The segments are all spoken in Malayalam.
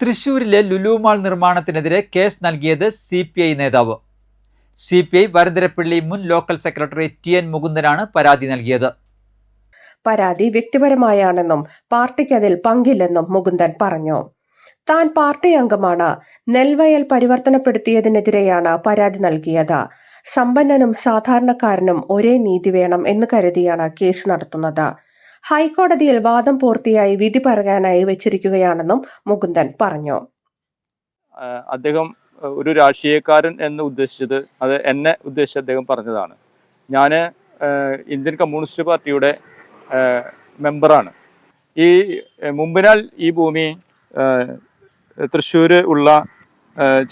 തൃശൂരിലെ ലുലു മാൾ നിർമ്മാണത്തിനെതിരെ കേസ് നൽകിയത് CPI നേതാവ്. CPI വരന്തരപ്പള്ളി മുൻ ലോക്കൽ സെക്രട്ടറി TN മുകുന്ദനാണ് പരാതി നൽകിയത്. പരാതി വ്യക്തിപരമായാണെന്നും പാർട്ടിക്ക് അതിൽ പങ്കില്ലെന്നും മുകുന്ദൻ പറഞ്ഞു. താൻ പാർട്ടി അംഗമാണ്. നെൽവയൽ പരിവർത്തനപ്പെടുത്തിയതിനെതിരെയാണ് പരാതി നൽകിയത്. സമ്പന്നനും സാധാരണക്കാരനും ഒരേ നീതി വേണം എന്ന് കരുതിയാണ് കേസ് നടത്തുന്നത്. ഹൈക്കോടതിയിൽ വാദം പൂർത്തിയായി വിധി പറയാനായി വെച്ചിരിക്കുകയാണെന്നും മുകുന്ദൻ പറഞ്ഞു. അദ്ദേഹം ഒരു രാഷ്ട്രീയക്കാരൻ എന്ന് ഉദ്ദേശിച്ചത് അത് എന്നെ ഉദ്ദേശിച്ച് അദ്ദേഹം പറഞ്ഞതാണ്. ഞാൻ ഇന്ത്യൻ കമ്മ്യൂണിസ്റ്റ് പാർട്ടിയുടെ മെമ്പറാണ്. മുമ്പിനാൽ ഈ ഭൂമി തൃശ്ശൂർ ഉള്ള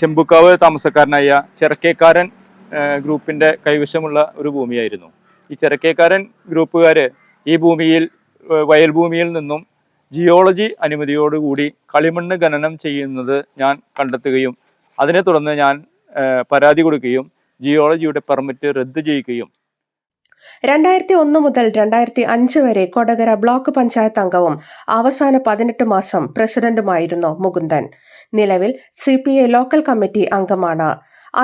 ചെമ്പുക്കാവ് താമസക്കാരനായ ചെറക്കേക്കാരൻ ഗ്രൂപ്പിൻ്റെ കൈവശമുള്ള ഒരു ഭൂമിയായിരുന്നു. ഈ ചെറക്കേക്കാരൻ ഗ്രൂപ്പുകാർ ഈ ഭൂമിയിൽ വയൽഭൂമിയിൽ നിന്നും ജിയോളജി അനുമതിയോടുകൂടി കളിമണ്ണ് ഖനനം ചെയ്യുന്നത് ഞാൻ കണ്ടെത്തുകയും അതിനെ തുടർന്ന് ഞാൻ പരാതി കൊടുക്കുകയും ജിയോളജിയുടെ പെർമിറ്റ് റദ്ദ് ചെയ്യുകയും 2001 മുതൽ 2005 വരെ കൊടകര ബ്ലോക്ക് പഞ്ചായത്ത് അംഗവും അവസാന 18 മാസം പ്രസിഡന്റുമായിരുന്നു മുകുന്ദൻ. നിലവിൽ CPI ലോക്കൽ കമ്മിറ്റി അംഗമാണ്.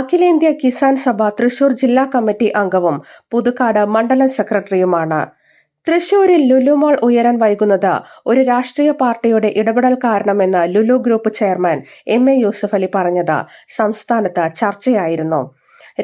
അഖിലേന്ത്യാ കിസാൻ സഭ തൃശൂർ ജില്ലാ കമ്മിറ്റി അംഗവും പുതുക്കാട് മണ്ഡലം സെക്രട്ടറിയുമാണ്. തൃശൂരിൽ ലുലു മാൾ ഉയരാൻ വൈകുന്നത് ഒരു രാഷ്ട്രീയ പാർട്ടിയുടെ ഇടപെടൽ കാരണമെന്ന് Lulu group chairman MA Yusuff Ali പറഞ്ഞത് സംസ്ഥാനത്ത് ചർച്ചയായിരുന്നു.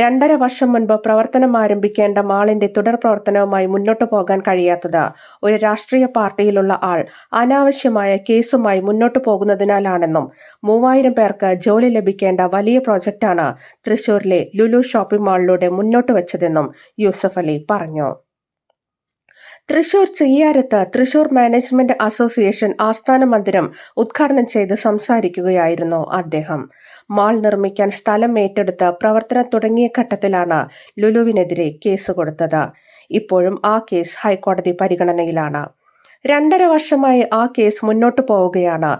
2.5 വർഷം മുൻപ് പ്രവർത്തനം ആരംഭിക്കേണ്ട മാളിന്റെ തുടർ പ്രവർത്തനവുമായി മുന്നോട്ടു പോകാൻ കഴിയാത്തത് ഒരു രാഷ്ട്രീയ പാർട്ടിയിലുള്ള ആൾ അനാവശ്യമായ കേസുമായി മുന്നോട്ടു പോകുന്നതിനാലാണെന്നും 3000 പേർക്ക് ജോലി ലഭിക്കേണ്ട വലിയ പ്രോജക്റ്റാണ് തൃശൂരിലെ ലുലു ഷോപ്പിംഗ് മാളിലൂടെ മുന്നോട്ട് വെച്ചതെന്നും യൂസഫ് അലി പറഞ്ഞു. തൃശൂർ ചെയ്യാരത്ത് തൃശൂർ മാനേജ്മെന്റ് അസോസിയേഷൻ ആസ്ഥാന മന്ദിരം ഉദ്ഘാടനം ചെയ്ത് സംസാരിക്കുകയായിരുന്നു അദ്ദേഹം. മാൾ നിർമ്മിക്കാൻ സ്ഥലം ഏറ്റെടുത്ത് പ്രവർത്തനം തുടങ്ങിയ ഘട്ടത്തിലാണ് ലുലുവിനെതിരെ കേസ് കൊടുത്തത്. ഇപ്പോഴും ആ കേസ് ഹൈക്കോടതി പരിഗണനയിലാണ്. 2.5 വർഷമായി ആ കേസ് മുന്നോട്ടു പോവുകയാണ്.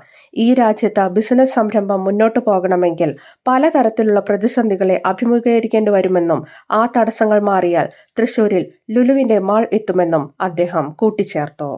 ഈ രാജ്യത്ത് ബിസിനസ് സംരംഭം മുന്നോട്ടു പോകണമെങ്കിൽ പലതരത്തിലുള്ള പ്രതിസന്ധികളെ അഭിമുഖീകരിക്കേണ്ടി വരുമെന്നും ആ തടസ്സങ്ങൾ മാറിയാൽ തൃശൂരിൽ ലുലുവിന്റെ മാൾ എത്തുമെന്നും അദ്ദേഹം കൂട്ടിച്ചേർത്തു.